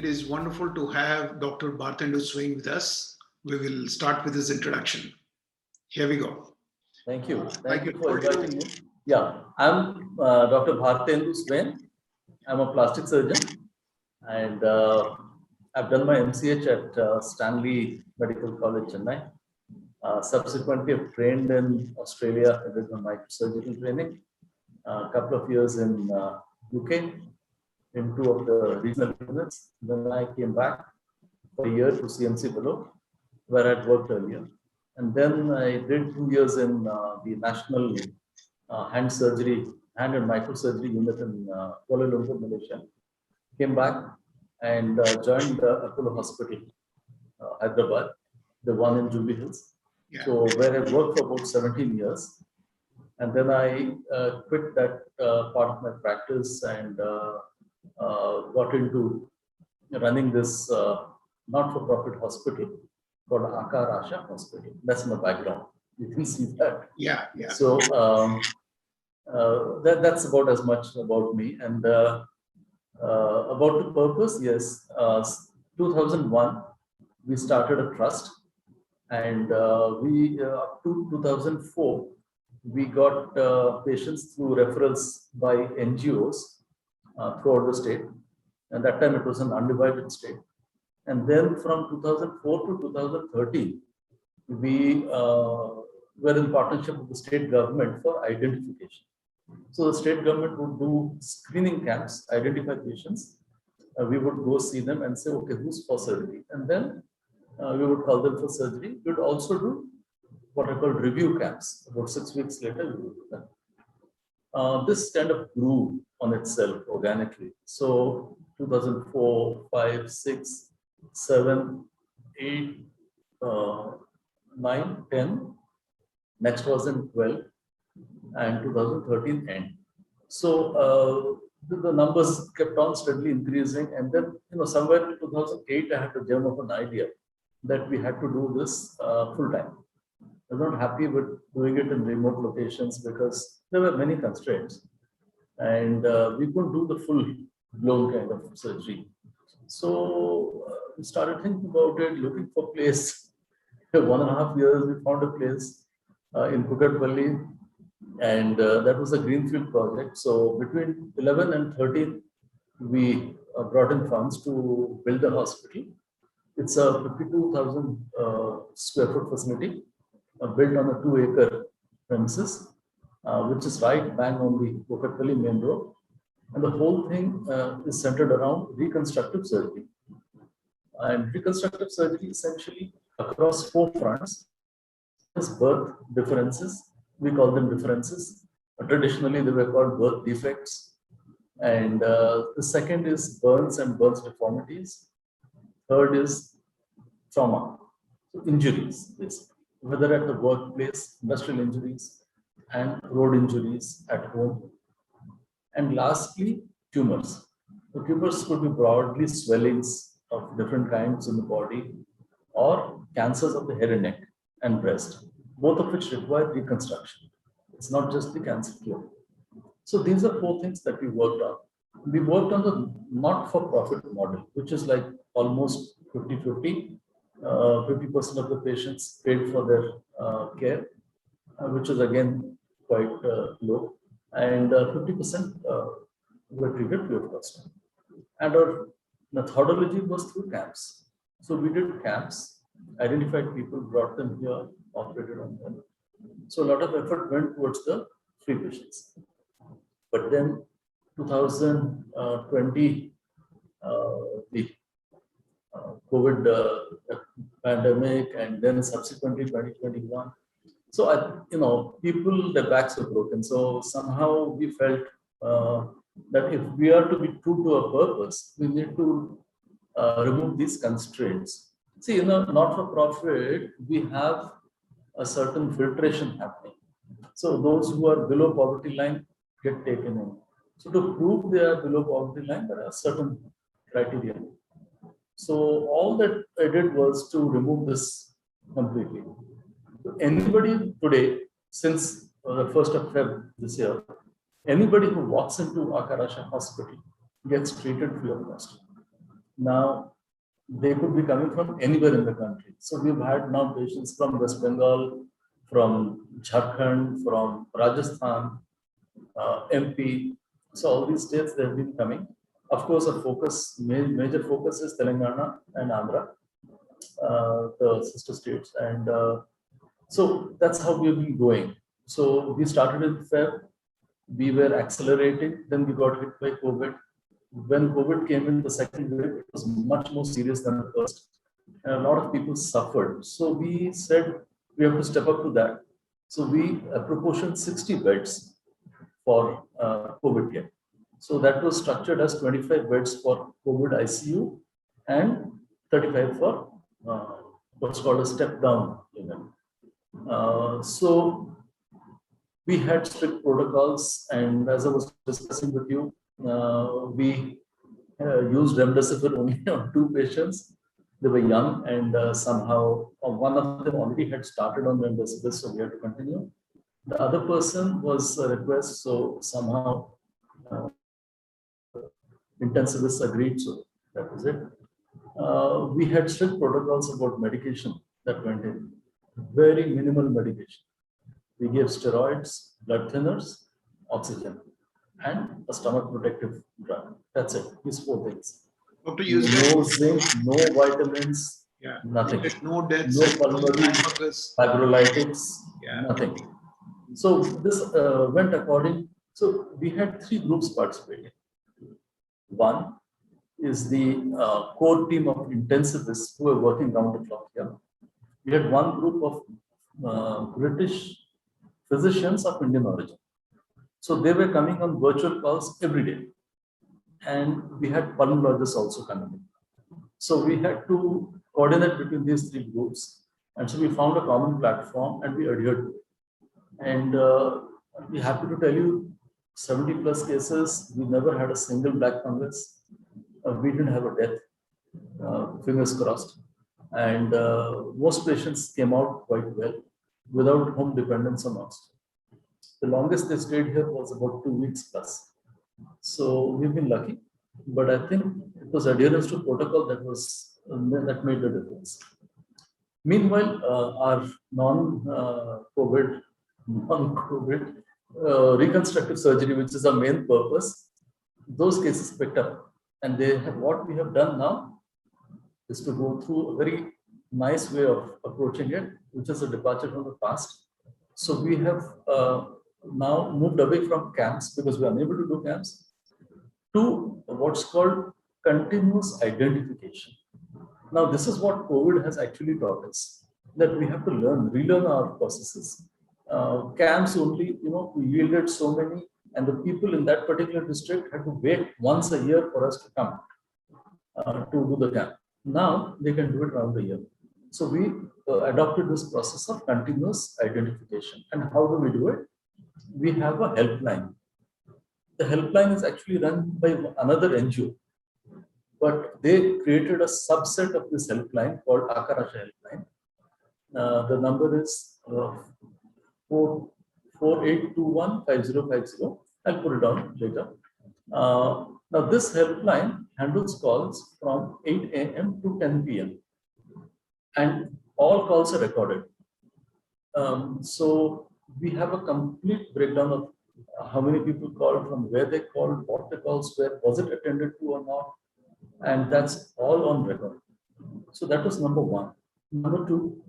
It is wonderful to have Dr. Bhartendu Swain with us. We will start with his introduction. Here we go. Thank you. Thank you for inviting me. Yeah, I'm Dr. Bhartendu Swain. I'm a plastic surgeon, and I've done my MCH at Stanley Medical College, Chennai. Subsequently, I've trained in Australia with my microsurgical training. A couple of years in UK, in two of the regional units. Then I came back for a year to CMC below, where I'd worked earlier. And then I did 2 years in the National Hand and Microsurgery Unit in Kuala Lumpur, Malaysia. Came back and joined Apollo Hospital, Hyderabad, the one in Jubilee Hills. Yeah. So where I worked for about 17 years. And then I quit that part of my practice and got into running this not-for-profit hospital called Akar Asha Hospital. That's my background. You can see that. Yeah, yeah. So that's about as much about me. And about the purpose, yes. 2001, we started a trust, and we up to 2004, we got patients through referrals by NGOs throughout the state. And that time it was an undivided state. And then from 2004 to 2013, we were in partnership with the state government for identification. So the state government would do screening camps, identify patients. We would go see them and say, okay, who's for surgery? And then we would call them for surgery. We would also do what I call review camps. About 6 weeks later, we would do that. This kind of grew on itself organically. So 2004, 5, 6, 7, 8, 9, 10. Next was in 12 and 2013 end. So the numbers kept on steadily increasing. And then, somewhere in 2008, I had the germ of an idea that we had to do this full time. I was not happy with doing it in remote locations because there were many constraints. And we couldn't do the full-blown kind of surgery. So we started thinking about it, looking for a place. 1.5 years, we found a place in Kukatpalli, and that was a greenfield project. So between 11 and 13, we brought in funds to build the hospital. It's a 52,000 square foot facility built on a 2-acre premises, which is right bang on the Kukatpalli main road. And the whole thing is centered around reconstructive surgery. And reconstructive surgery essentially across 4 fronts is birth differences. We call them differences. Traditionally, they were called birth defects. And the second is burns and burns deformities. Third is trauma, so injuries, basically, whether at the workplace, industrial injuries, and road injuries at home. And lastly, tumors. The tumors could be broadly swellings of different kinds in the body or cancers of the head and neck and breast, both of which require reconstruction. It's not just the cancer cure. So these are 4 things that we worked on. We worked on the not-for-profit model, which is like almost 50-50. 50% of the patients paid for their care, which is again quite low, and 50% were treated free of cost. And our methodology was through camps. So we did camps, identified people, brought them here, operated on them. So a lot of effort went towards the free patients. But then 2020, the COVID pandemic, and then subsequently 2021. So, people, their backs were broken. So somehow we felt that if we are to be true to our purpose, we need to remove these constraints. See, not-for-profit, we have a certain filtration happening. So those who are below poverty line get taken in. So to prove they are below poverty line, there are certain criteria. So all that I did was to remove this completely. So anybody today, since the 1st of February this year, anybody who walks into Akar Asha Hospital gets treated free of cost. Now, they could be coming from anywhere in the country. So we've had now patients from West Bengal, from Jharkhand, from Rajasthan, MP. So all these states they have been coming. Of course, a focus, major focus is Telangana and Andhra, the sister states, and so that's how we've been going. So we started in Feb, we were accelerating, then we got hit by COVID. When COVID came in the second wave, it was much more serious than the first. And a lot of people suffered. So we said we have to step up to that. So we proportioned 60 beds for COVID care. So that was structured as 25 beds for COVID ICU and 35 for what's called a step down unit. So we had strict protocols, and as I was discussing with you, we used remdesivir only on 2 patients. They were young, and somehow one of them already had started on remdesivir, so we had to continue. The other person was a request, so somehow intensivists agreed, so that was it. We had strict protocols about medication that went in, very minimal medication. We gave steroids, blood thinners, oxygen, and a stomach protective drug. That's it. These 4 things. Doctor, you No said zinc, no vitamins, yeah, nothing. no deaths, No no pulmonary focus. fibrinolytics, Yeah. nothing. So this went according. So we had 3 groups participating. One is the core team of intensivists who were working round the clock here. We had one group of British physicians of Indian origin. So they were coming on virtual calls every day. And we had pulmonologists also coming in. So we had to coordinate between these 3 groups. And so we found a common platform and we adhered to it. And we're happy to tell you, 70 plus cases, we never had a single black fungus. We didn't have a death, fingers crossed. And most patients came out quite well without home dependence on oxygen. The longest they stayed here was about 2 weeks plus. So we've been lucky, but I think it was adherence to protocol that made the difference. Meanwhile, our non-COVID reconstructive surgery, which is our main purpose, those cases picked up. And what we have done now is to go through a very nice way of approaching it, which is a departure from the past. So we have now moved away from camps because we are unable to do camps to what's called continuous identification. Now, this is what COVID has actually taught us, that we have to relearn our processes. Camps only, we yielded so many, and the people in that particular district had to wait once a year for us to come to do the camp. Now they can do it around the year. So we adopted this process of continuous identification. And how do we do it? We have a helpline. The helpline is actually run by another NGO, but they created a subset of this helpline called Akarasha helpline. The number is 48215050. I'll put it down later. Now this helpline handles calls from 8 a.m. to 10 p.m. and all calls are recorded. So we have a complete breakdown of how many people called, from where they called, what the calls were, was it attended to or not, and that's all on record. So that was number 1. Number 2,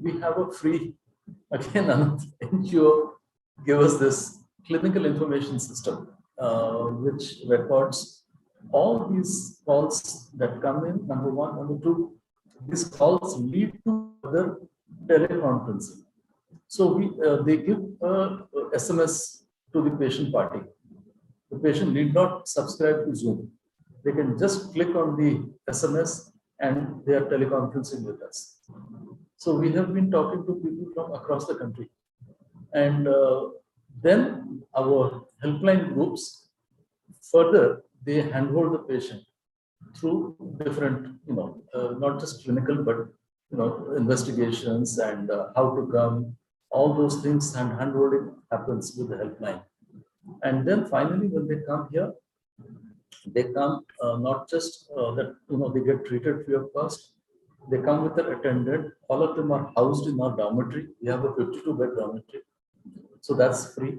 we have a free, again, another NGO give us this clinical information system, which records all these calls that come in, number 1. Number 2, these calls lead to other teleconferencing. So they give SMS to the patient party. The patient need not subscribe to Zoom. They can just click on the SMS and they are teleconferencing with us. So we have been talking to people from across the country. And then our helpline groups, further, they handhold the patient through different, not just clinical, but, investigations and how to come, all those things, and handholding happens with the helpline. And then finally, when they come here, They come not just that they get treated free of cost. They come with an attendant. All of them are housed in our dormitory. We have a 52-bed dormitory, so that's free.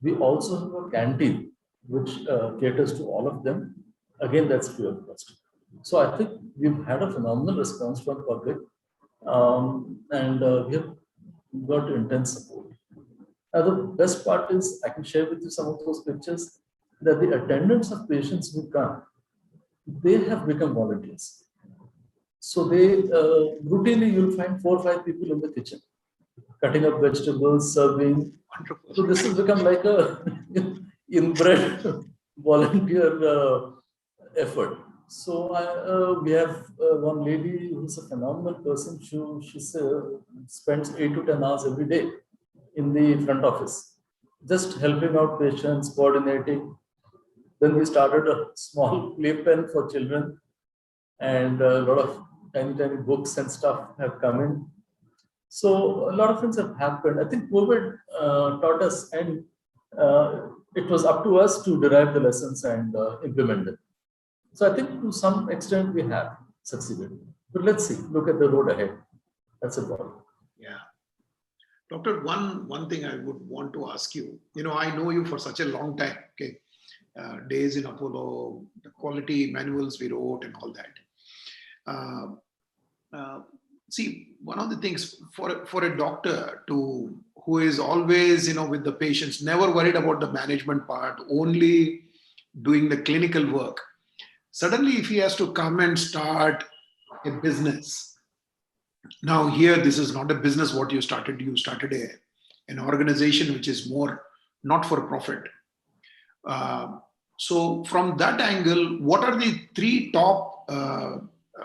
We also have a canteen which caters to all of them. Again, that's free of cost. So I think we've had a phenomenal response from public, and we have got intense support. Now, the best part is I can share with you some of those pictures that the attendants of patients who come, they have become volunteers. So they routinely you'll find 4 or 5 people in the kitchen, cutting up vegetables, serving. Wonderful. So this has become like a inbred volunteer effort. So we have one lady who's a phenomenal person. She spends 8 to 10 hours every day in the front office, just helping out patients, coordinating. Then we started a small playpen for children, and a lot of tiny books and stuff have come in. So a lot of things have happened. I think COVID taught us, and it was up to us to derive the lessons and implement them. So I think to some extent we have succeeded. But let's see, look at the road ahead. That's about it. Yeah. Doctor, one thing I would want to ask you, I know you for such a long time, okay? Days in Apollo, the quality manuals we wrote and all that. See, one of the things for a doctor who is always, with the patients, never worried about the management part, only doing the clinical work. Suddenly, if he has to come and start a business, now here, this is not a business what you started. You started an organization which is more not for profit. So from that angle, what are the 3 top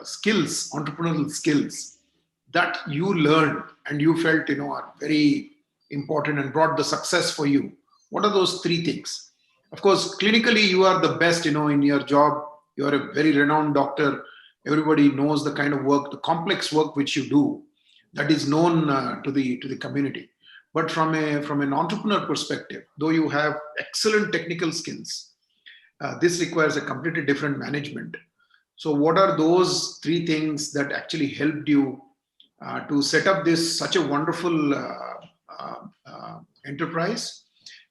skills, entrepreneurial skills that you learned and you felt are very important and brought the success for you? What are those 3 things? Of course, clinically you are the best in your job. You are a very renowned doctor. Everybody knows the kind of work, the complex work which you do, that is known to the community. But from an entrepreneur perspective, though you have excellent technical skills, this requires a completely different management. So what are those 3 things that actually helped you to set up such a wonderful enterprise?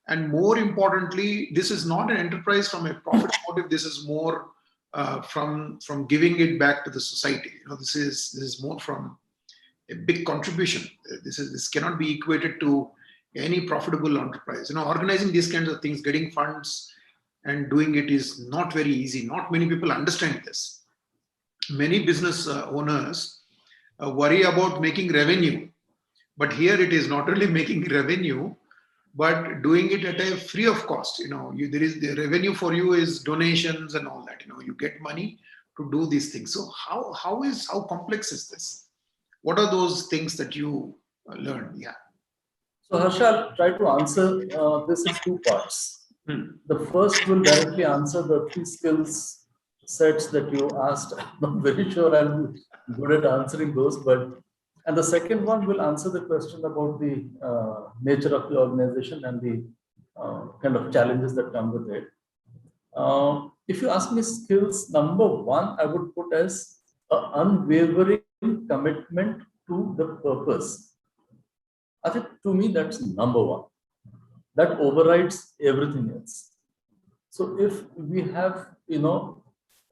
And more importantly, this is not an enterprise from a profit motive. This is more from giving it back to the society. This is more from a big contribution. This cannot be equated to any profitable enterprise. Organizing these kinds of things, getting funds and doing it is not very easy. Not many people understand this. Many business owners worry about making revenue, but here it is not really making revenue, but doing it at a free of cost. There is the revenue for you is donations and all that. You get money to do these things. So how complex is this? What are those things that you learned? Yeah. So Harsha, I'll try to answer this in 2 parts. The first will directly answer the 3 skills sets that you asked. I'm not very sure I'll be good at answering those, and the second one will answer the question about the nature of the organization and the kind of challenges that come with it. If you ask me skills, number 1, I would put as an unwavering commitment to the purpose. I think to me that's number 1. That overrides everything else. So if we have,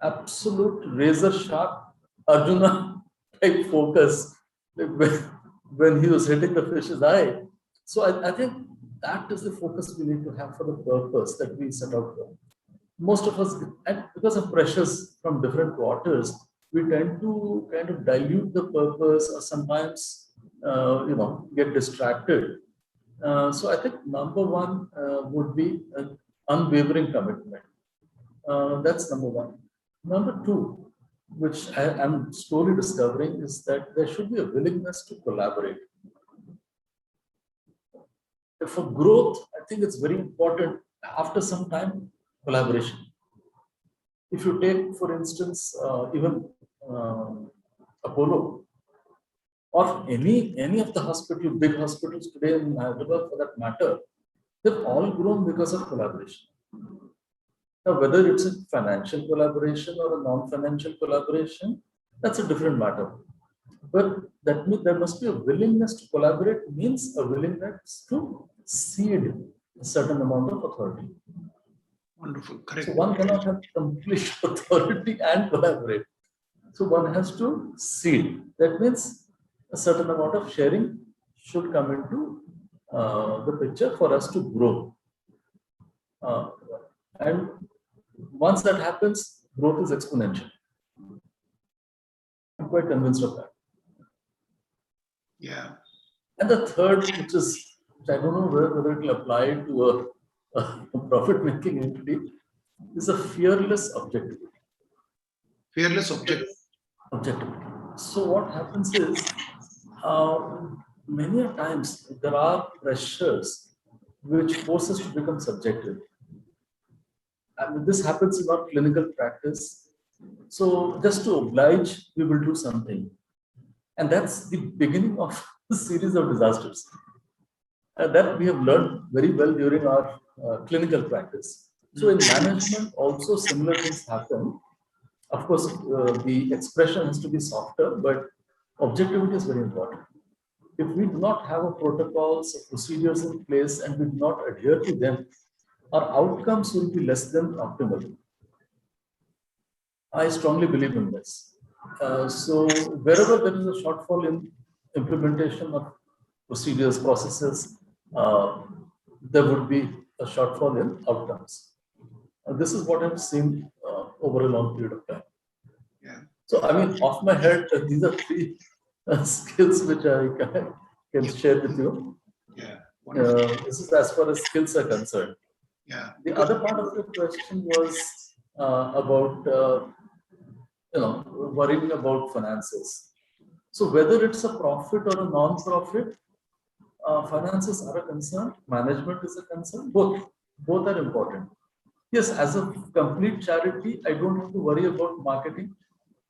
absolute razor sharp Arjuna type focus when he was hitting the fish's eye. So I think that is the focus we need to have for the purpose that we set out for. Most of us, and because of pressures from different quarters, we tend to kind of dilute the purpose or sometimes, get distracted. So I think number 1 would be an unwavering commitment. That's number 1. Number 2, which I'm slowly discovering, is that there should be a willingness to collaborate. For growth, I think it's very important after some time, collaboration. If you take, for instance, even Apollo, or any of the big hospitals today in Hyderabad for that matter, they've all grown because of collaboration. Now, whether it's a financial collaboration or a non-financial collaboration, that's a different matter. But that means there must be a willingness to collaborate, means a willingness to cede a certain amount of authority. Wonderful. Correct. So one cannot have complete authority and collaborate. So one has to cede. That means a certain amount of sharing should come into the picture for us to grow. And once that happens, growth is exponential. I'm quite convinced of that. Yeah. And the third, which I don't know whether it will apply to a profit-making entity, is a fearless objectivity. Fearless objectivity. So what happens is, many times there are pressures which force us to become subjective. And this happens in our clinical practice. So just to oblige, we will do something. And that's the beginning of a series of disasters. That we have learned very well during our clinical practice. So in management, also similar things happen. Of course, the expression has to be softer, but objectivity is very important. If we do not have a protocols, procedures in place, and we do not adhere to them, our outcomes will be less than optimal. I strongly believe in this. So wherever there is a shortfall in implementation of procedures, processes, there would be a shortfall in outcomes. This is what I've seen over a long period of time. Yeah. So, I mean, off my head, these are three skills which I can share with you. Yeah. This is as far as skills are concerned. Yeah. The other part of the question was about worrying about finances. So whether it's a profit or a non-profit, finances are a concern, management is a concern, both are important. Yes, as a complete charity, I don't have to worry about marketing.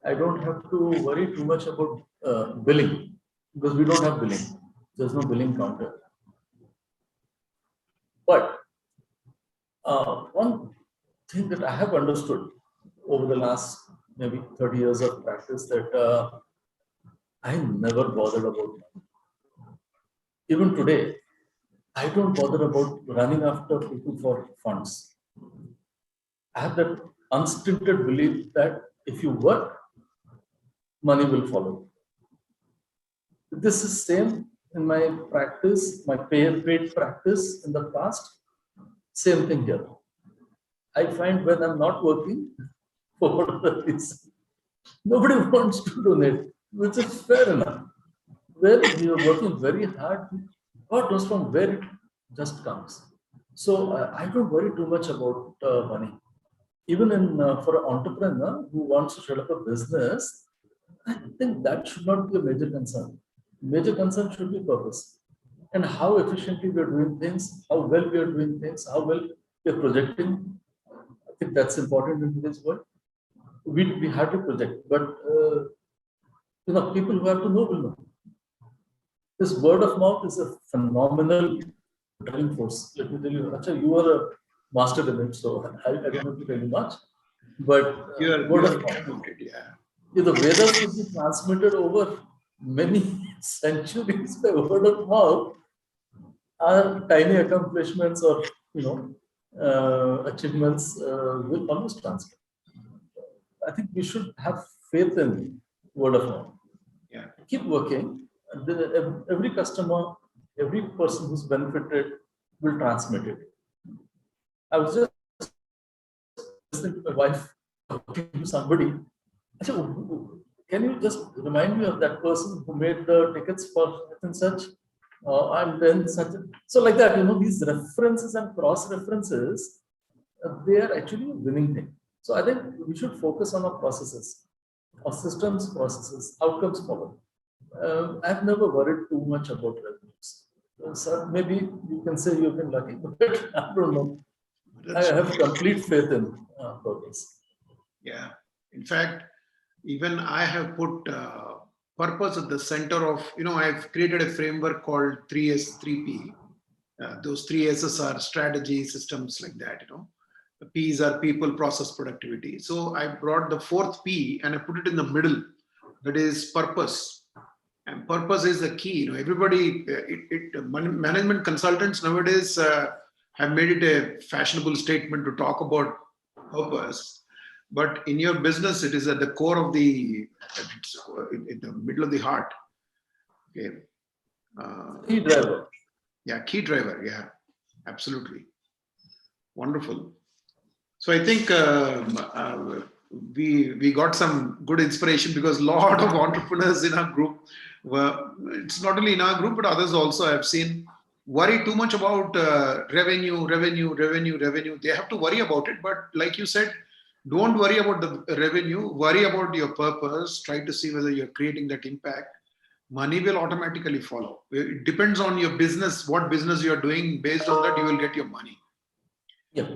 I don't have to worry too much about billing, because we don't have billing. There's no billing counter. But one thing that I have understood over the last maybe 30 years of practice, that I never bothered about money. Even today, I don't bother about running after people for funds. I have that unstinted belief that if you work, money will follow. This is same in my practice, my paid practice in the past. Same thing here. I find when I'm not working, for whatever reason, nobody wants to donate, which is fair enough. Where we are working very hard, God knows from where it just comes. So I don't worry too much about money. Even for an entrepreneur who wants to set up a business, I think that should not be a major concern. Major concern should be purpose and how efficiently we are doing things, how well we are doing things, how well we are projecting. I think that's important in today's world. We have to project, but people who have to know will know. This word of mouth is a phenomenal driving force. Let me tell you, Acha, you are a master in it, so I don't have to tell you much. But word of mouth, the Vedas could be transmitted over many centuries by word of mouth. Our tiny accomplishments or achievements will almost transfer. I think we should have faith in word of mouth. Yeah. Keep working. Every customer, every person who's benefited will transmit it. I was just listening to my wife talking to somebody. I said, can you just remind me of that person who made the tickets for such and such? And then so like that, these references and cross references, they are actually a winning thing. So I think we should focus on our processes, our systems, processes, outcomes forward. I've never worried too much about revenues. So maybe you can say you've been lucky, but I don't know. I have complete faith in purpose. Yeah. In fact, even I have put purpose at the center of, I've created a framework called 3S, 3P. Those 3 S's are strategy, systems like that, P's are people, process, productivity. So I brought the fourth P and I put it in the middle. That is purpose. And purpose is the key. Everybody, management consultants nowadays have made it a fashionable statement to talk about purpose. But in your business, it is at the core of it's in the middle of the heart. Okay. Key driver. Yeah, key driver. Yeah, absolutely. Wonderful. So I think we got some good inspiration because a lot of entrepreneurs in our group it's not only in our group, but others also I've seen worry too much about revenue. They have to worry about it. But like you said, don't worry about the revenue, worry about your purpose, try to see whether you're creating that impact. Money will automatically follow. It depends on your business, what business you're doing. Based on that, you will get your money. Yeah.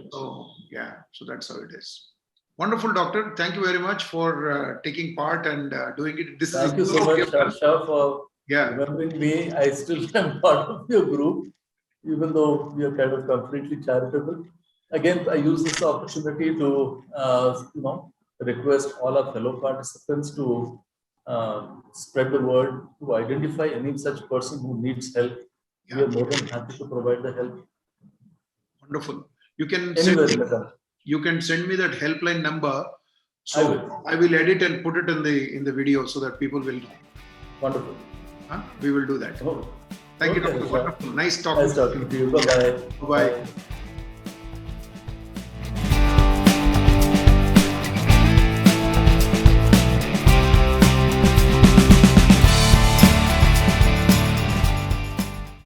So that's how it is. Wonderful, doctor. Thank you very much for taking part and doing it. Thank you so much, Harsha, for remembering me. I still am part of your group, even though we are kind of completely charitable. Again, I use this opportunity to request all our fellow participants to spread the word, to identify any such person who needs help. Yeah. We are more than happy to provide the help. Wonderful. You can send me that helpline number. So I will edit and put it in the video so that people will know. Wonderful. We will do that. Oh. Thank you, Doctor. Wonderful. Nice talking to you. Bye-bye. Bye-bye.